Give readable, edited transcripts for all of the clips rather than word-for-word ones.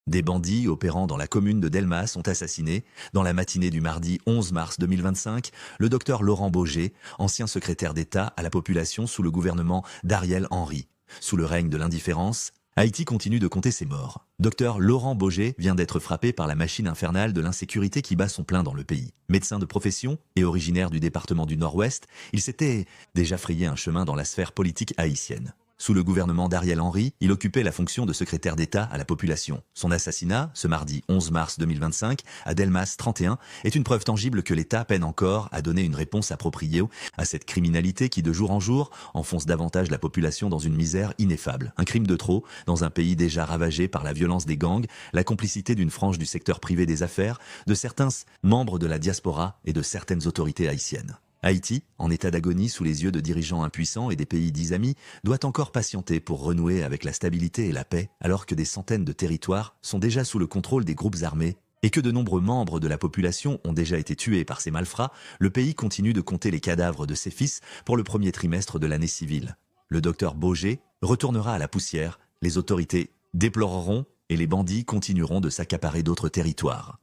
Des bandits opérant dans la commune de Delmas ont assassiné, dans la matinée du mardi 11 mars 2025, le docteur Laurent Baugé, ancien secrétaire d'État à la population sous le gouvernement d'Ariel Henry. Sous le règne de l'indifférence, Haïti continue de compter ses morts. Docteur Laurent Baugé vient d'être frappé par la machine infernale de l'insécurité qui bat son plein dans le pays. Médecin de profession et originaire du département du Nord-Ouest, il s'était déjà frayé un chemin dans la sphère politique haïtienne. Sous le gouvernement d'Ariel Henry, il occupait la fonction de secrétaire d'État à la population. Son assassinat, ce mardi 11 mars 2025, à Delmas 31, est une preuve tangible que l'État peine encore à donner une réponse appropriée à cette criminalité qui, de jour en jour, enfonce davantage la population dans une misère ineffable. Un crime de trop, dans un pays déjà ravagé par la violence des gangs, la complicité d'une frange du secteur privé des affaires, de certains membres de la diaspora et de certaines autorités haïtiennes. Haïti, en état d'agonie sous les yeux de dirigeants impuissants et des pays dits amis, doit encore patienter pour renouer avec la stabilité et la paix, alors que des centaines de territoires sont déjà sous le contrôle des groupes armés et que de nombreux membres de la population ont déjà été tués par ces malfrats. Le pays continue de compter les cadavres de ses fils pour le premier trimestre de l'année civile. Le docteur Baugé retournera à la poussière, les autorités déploreront et les bandits continueront de s'accaparer d'autres territoires.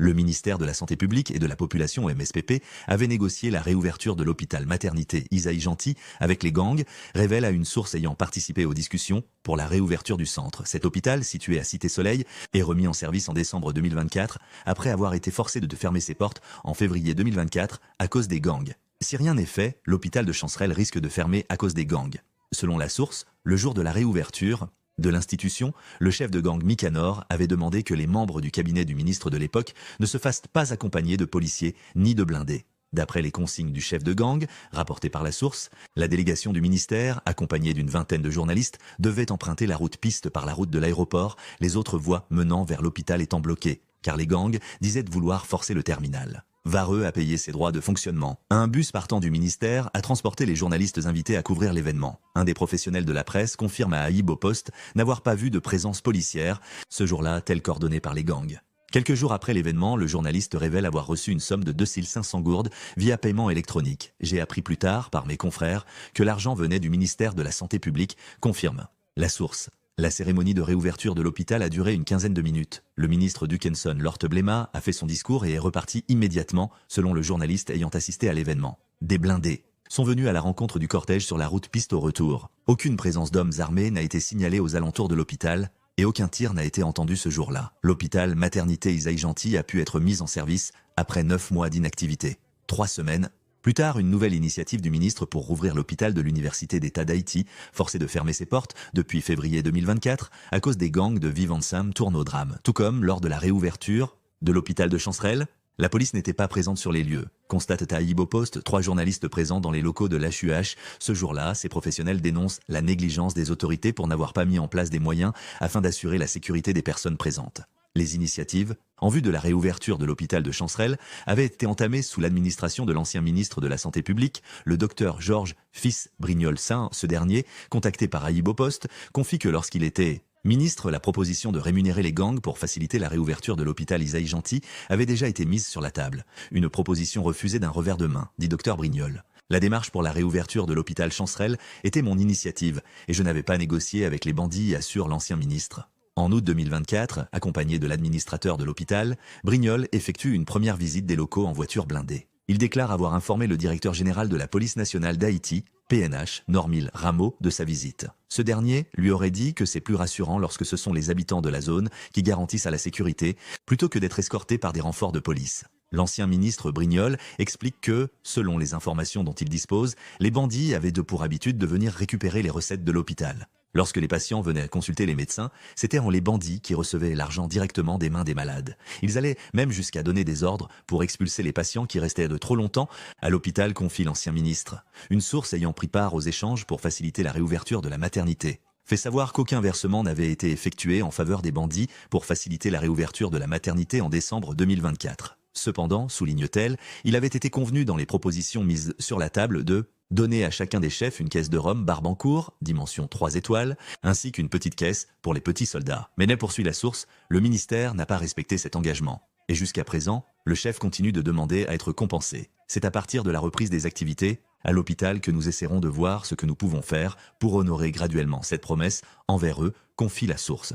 Le ministère de la Santé publique et de la Population MSPP avait négocié la réouverture de l'hôpital maternité Isaïe Gentil avec les gangs, révèle à une source ayant participé aux discussions pour la réouverture du centre. Cet hôpital, situé à Cité-Soleil, est remis en service en décembre 2024 après avoir été forcé de fermer ses portes en février 2024 à cause des gangs. Si rien n'est fait, l'hôpital de Chancerelle risque de fermer à cause des gangs. Selon la source, le jour de la réouverture de l'institution, le chef de gang Micanor avait demandé que les membres du cabinet du ministre de l'époque ne se fassent pas accompagner de policiers ni de blindés. D'après les consignes du chef de gang, rapportées par la source, la délégation du ministère, accompagnée d'une vingtaine de journalistes, devait emprunter la route piste par la route de l'aéroport, les autres voies menant vers l'hôpital étant bloquées, car les gangs disaient vouloir forcer le terminal. Vareux a payé ses droits de fonctionnement. Un bus partant du ministère a transporté les journalistes invités à couvrir l'événement. Un des professionnels de la presse confirme à Haïb au Poste n'avoir pas vu de présence policière ce jour-là, tel qu'ordonné par les gangs. Quelques jours après l'événement, le journaliste révèle avoir reçu une somme de 2500 gourdes via paiement électronique. J'ai appris plus tard, par mes confrères, que l'argent venait du ministère de la Santé publique, confirme la source. La cérémonie de réouverture de l'hôpital a duré une quinzaine de minutes. Le ministre Dukenson Lorte-Blema a fait son discours et est reparti immédiatement, selon le journaliste ayant assisté à l'événement. Des blindés sont venus à la rencontre du cortège sur la route piste au retour. Aucune présence d'hommes armés n'a été signalée aux alentours de l'hôpital et aucun tir n'a été entendu ce jour-là. L'hôpital maternité Isaïe Gentil a pu être mis en service après 9 mois d'inactivité. 3 semaines plus tard, une nouvelle initiative du ministre pour rouvrir l'hôpital de l'Université d'État d'Haïti, forcé de fermer ses portes depuis février 2024 à cause des gangs de Vivant Sam, tourne au drame. Tout comme lors de la réouverture de l'hôpital de Chancerelle, la police n'était pas présente sur les lieux. Constate Taïb au Poste, 3 journalistes présents dans les locaux de l'HUH. Ce jour-là, ces professionnels dénoncent la négligence des autorités pour n'avoir pas mis en place des moyens afin d'assurer la sécurité des personnes présentes. Les initiatives, en vue de la réouverture de l'hôpital de Chancerelle, avaient été entamées sous l'administration de l'ancien ministre de la Santé publique, le docteur Georges Fils Brignol-Saint. Ce dernier, contacté par Haïb au Poste, confie que lorsqu'il était ministre, la proposition de rémunérer les gangs pour faciliter la réouverture de l'hôpital Isaïe Gentil avait déjà été mise sur la table. Une proposition refusée d'un revers de main, dit docteur Brignol. La démarche pour la réouverture de l'hôpital Chancerelle était mon initiative et je n'avais pas négocié avec les bandits, assure l'ancien ministre. En août 2024, accompagné de l'administrateur de l'hôpital, Brignol effectue une première visite des locaux en voiture blindée. Il déclare avoir informé le directeur général de la police nationale d'Haïti, PNH, Normil Rameau, de sa visite. Ce dernier lui aurait dit que c'est plus rassurant lorsque ce sont les habitants de la zone qui garantissent à la sécurité, plutôt que d'être escortés par des renforts de police. L'ancien ministre Brignol explique que, selon les informations dont il dispose, les bandits avaient pour habitude de venir récupérer les recettes de l'hôpital. Lorsque les patients venaient consulter les médecins, c'était les bandits qui recevaient l'argent directement des mains des malades. Ils allaient même jusqu'à donner des ordres pour expulser les patients qui restaient de trop longtemps à l'hôpital, confie l'ancien ministre. Une source ayant pris part aux échanges pour faciliter la réouverture de la maternité fait savoir qu'aucun versement n'avait été effectué en faveur des bandits pour faciliter la réouverture de la maternité en décembre 2024. Cependant, souligne-t-elle, il avait été convenu dans les propositions mises sur la table de donner à chacun des chefs une caisse de rhum Barbancourt, dimension 3 étoiles, ainsi qu'une petite caisse pour les petits soldats. Mais poursuit la source, le ministère n'a pas respecté cet engagement. Et jusqu'à présent, le chef continue de demander à être compensé. C'est à partir de la reprise des activités à l'hôpital que nous essaierons de voir ce que nous pouvons faire pour honorer graduellement cette promesse envers eux, confie la source.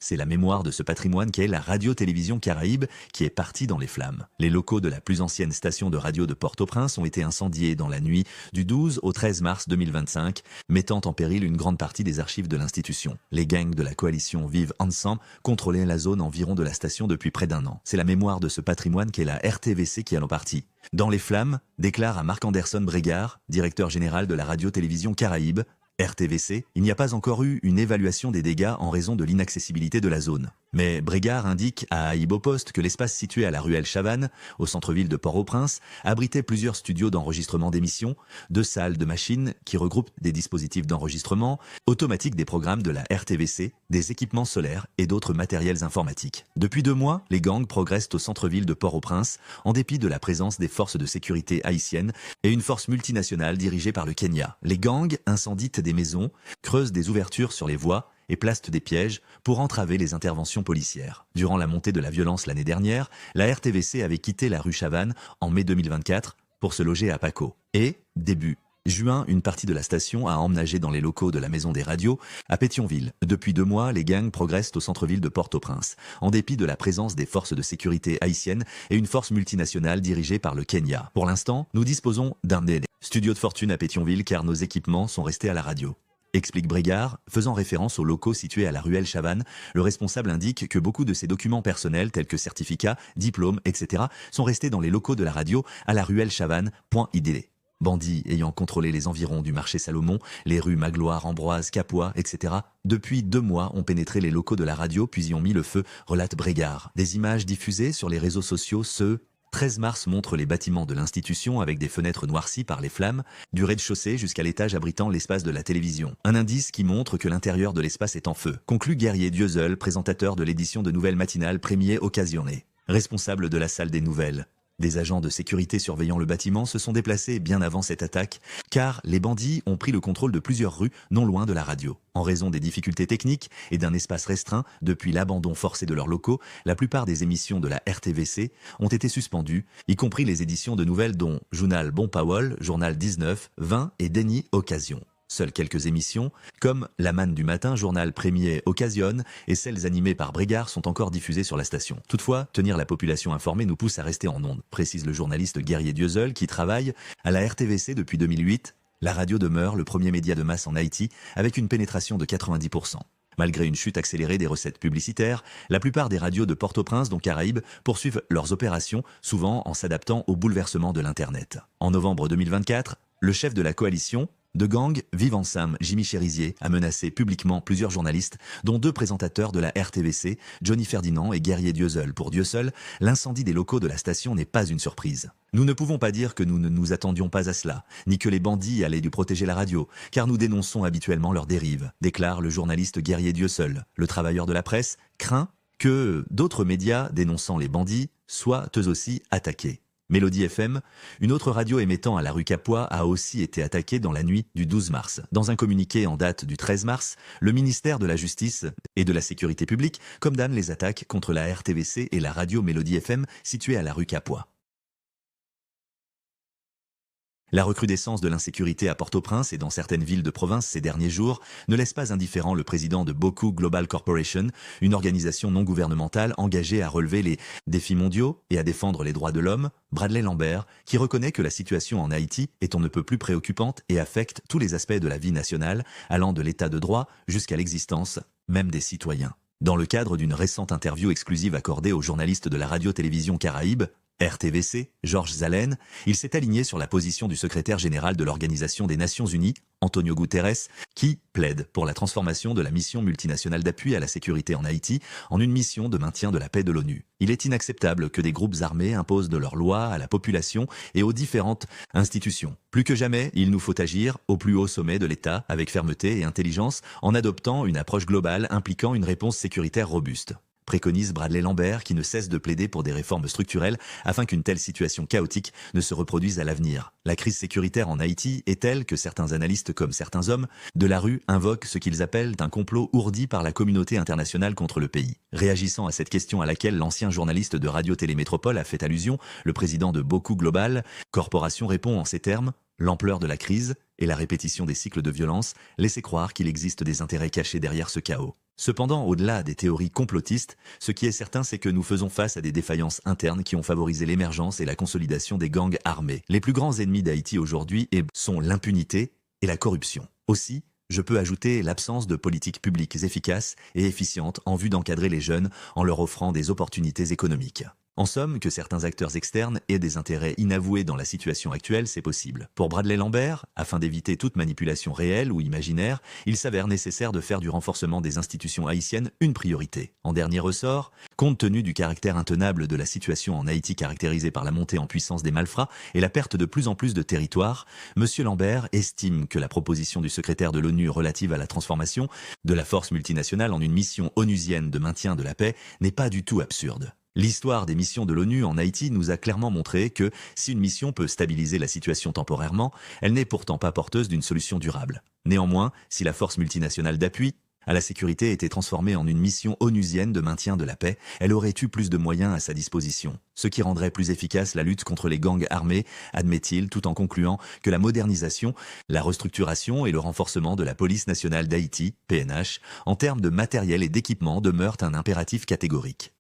C'est la mémoire de ce patrimoine qu'est la radio-télévision Caraïbe qui est partie dans les flammes. Les locaux de la plus ancienne station de radio de Port-au-Prince ont été incendiés dans la nuit du 12 au 13 mars 2025, mettant en péril une grande partie des archives de l'institution. Les gangs de la coalition Vive Ensemble contrôlaient la zone environ de la station depuis près d'un an. C'est la mémoire de ce patrimoine qu'est la RTVC qui est en partie. Dans les flammes, déclare à Marc-Anderson Brégard, directeur général de la radio-télévision Caraïbe, RTVC, il n'y a pas encore eu une évaluation des dégâts en raison de l'inaccessibilité de la zone. Mais Brégard indique à Ibopost que l'espace situé à la ruelle Chavannes, au centre-ville de Port-au-Prince, abritait plusieurs studios d'enregistrement d'émissions, 2 salles de machines qui regroupent des dispositifs d'enregistrement automatiques des programmes de la RTVC, des équipements solaires et d'autres matériels informatiques. Depuis 2 mois, les gangs progressent au centre-ville de Port-au-Prince, en dépit de la présence des forces de sécurité haïtiennes et une force multinationale dirigée par le Kenya. Les gangs incendient des maisons, creusent des ouvertures sur les voies et placent des pièges pour entraver les interventions policières. Durant la montée de la violence l'année dernière, la RTVC avait quitté la rue Chavannes en mai 2024 pour se loger à Paco. Et, début juin, une partie de la station a emménagé dans les locaux de la Maison des Radios à Pétionville. Depuis 2 mois, les gangs progressent au centre-ville de Port-au-Prince, en dépit de la présence des forces de sécurité haïtiennes et une force multinationale dirigée par le Kenya. Pour l'instant, nous disposons d'un studio de fortune à Pétionville car nos équipements sont restés à la radio. Explique Brégard, faisant référence aux locaux situés à la ruelle Chavannes, le responsable indique que beaucoup de ces documents personnels tels que certificats, diplômes, etc. sont restés dans les locaux de la radio à la ruelle Chavannes.id. Bandits ayant contrôlé les environs du marché Salomon, les rues Magloire, Ambroise, Capois, etc. depuis 2 mois ont pénétré les locaux de la radio puis y ont mis le feu, relate Brégard. Des images diffusées sur les réseaux sociaux ce 13 mars montre les bâtiments de l'institution avec des fenêtres noircies par les flammes, du rez-de-chaussée jusqu'à l'étage abritant l'espace de la télévision. Un indice qui montre que l'intérieur de l'espace est en feu. Conclut Guerrier Dieuzol, présentateur de l'édition de Nouvelles Matinales Premier Occasionné. Responsable de la salle des nouvelles. Des agents de sécurité surveillant le bâtiment se sont déplacés bien avant cette attaque, car les bandits ont pris le contrôle de plusieurs rues non loin de la radio. En raison des difficultés techniques et d'un espace restreint, depuis l'abandon forcé de leurs locaux, la plupart des émissions de la RTVC ont été suspendues, y compris les éditions de nouvelles dont Journal Bon Powell, Journal 19, 20 et Déni Occasion. Seules quelques émissions, comme La Manne du matin, journal Premier Occasion, et celles animées par Brégard sont encore diffusées sur la station. Toutefois, tenir la population informée nous pousse à rester en ondes, précise le journaliste Guerrier Dieuzol qui travaille à la RTVC depuis 2008. La radio demeure le premier média de masse en Haïti avec une pénétration de 90%. Malgré une chute accélérée des recettes publicitaires, la plupart des radios de Port-au-Prince, dont Caraïbes, poursuivent leurs opérations, souvent en s'adaptant au bouleversement de l'Internet. En novembre 2024, le chef de la coalition de gang Vive Ensemble, Jimmy Chérizier, a menacé publiquement plusieurs journalistes, dont 2 présentateurs de la RTVC, Johnny Ferdinand et Guerrier Dieuzol. Pour Dieuzol, l'incendie des locaux de la station n'est pas une surprise. Nous ne pouvons pas dire que nous ne nous attendions pas à cela, ni que les bandits allaient dû protéger la radio, car nous dénonçons habituellement leurs dérives, déclare le journaliste Guerrier Dieuzol. Le travailleur de la presse craint que d'autres médias dénonçant les bandits soient eux aussi attaqués. Mélodie FM, une autre radio émettant à la rue Capois, a aussi été attaquée dans la nuit du 12 mars. Dans un communiqué en date du 13 mars, le ministère de la Justice et de la Sécurité publique condamne les attaques contre la RTVC et la radio Mélodie FM située à la rue Capois. La recrudescence de l'insécurité à Port-au-Prince et dans certaines villes de province ces derniers jours ne laisse pas indifférent le président de Boku Global Corporation, une organisation non gouvernementale engagée à relever les défis mondiaux et à défendre les droits de l'homme, Bradley Lambert, qui reconnaît que la situation en Haïti est on ne peut plus préoccupante et affecte tous les aspects de la vie nationale, allant de l'état de droit jusqu'à l'existence même des citoyens. Dans le cadre d'une récente interview exclusive accordée aux journalistes de la radio-télévision Caraïbe, RTVC, Georges Zalen, il s'est aligné sur la position du secrétaire général de l'Organisation des Nations Unies, Antonio Guterres, qui plaide pour la transformation de la mission multinationale d'appui à la sécurité en Haïti en une mission de maintien de la paix de l'ONU. Il est inacceptable que des groupes armés imposent de leurs lois à la population et aux différentes institutions. Plus que jamais, il nous faut agir au plus haut sommet de l'État avec fermeté et intelligence en adoptant une approche globale impliquant une réponse sécuritaire robuste, préconise Bradley Lambert qui ne cesse de plaider pour des réformes structurelles afin qu'une telle situation chaotique ne se reproduise à l'avenir. La crise sécuritaire en Haïti est telle que certains analystes comme certains hommes de la rue invoquent ce qu'ils appellent un complot ourdi par la communauté internationale contre le pays. Réagissant à cette question à laquelle l'ancien journaliste de Radio-Télé-Métropole a fait allusion, le président de Boku Global Corporation répond en ces termes: l'ampleur de la crise et la répétition des cycles de violence laissaient croire qu'il existe des intérêts cachés derrière ce chaos. Cependant, au-delà des théories complotistes, ce qui est certain, c'est que nous faisons face à des défaillances internes qui ont favorisé l'émergence et la consolidation des gangs armés. Les plus grands ennemis d'Haïti aujourd'hui sont l'impunité et la corruption. Aussi, je peux ajouter l'absence de politiques publiques efficaces et efficientes en vue d'encadrer les jeunes en leur offrant des opportunités économiques. En somme, que certains acteurs externes aient des intérêts inavoués dans la situation actuelle, c'est possible. Pour Bradley Lambert, afin d'éviter toute manipulation réelle ou imaginaire, il s'avère nécessaire de faire du renforcement des institutions haïtiennes une priorité. En dernier ressort, compte tenu du caractère intenable de la situation en Haïti caractérisée par la montée en puissance des malfrats et la perte de plus en plus de territoires, M. Lambert estime que la proposition du secrétaire de l'ONU relative à la transformation de la force multinationale en une mission onusienne de maintien de la paix n'est pas du tout absurde. L'histoire des missions de l'ONU en Haïti nous a clairement montré que, si une mission peut stabiliser la situation temporairement, elle n'est pourtant pas porteuse d'une solution durable. Néanmoins, si la force multinationale d'appui à la sécurité était transformée en une mission onusienne de maintien de la paix, elle aurait eu plus de moyens à sa disposition, ce qui rendrait plus efficace la lutte contre les gangs armés, admet-il, tout en concluant que la modernisation, la restructuration et le renforcement de la police nationale d'Haïti, PNH, en termes de matériel et d'équipement demeurent un impératif catégorique.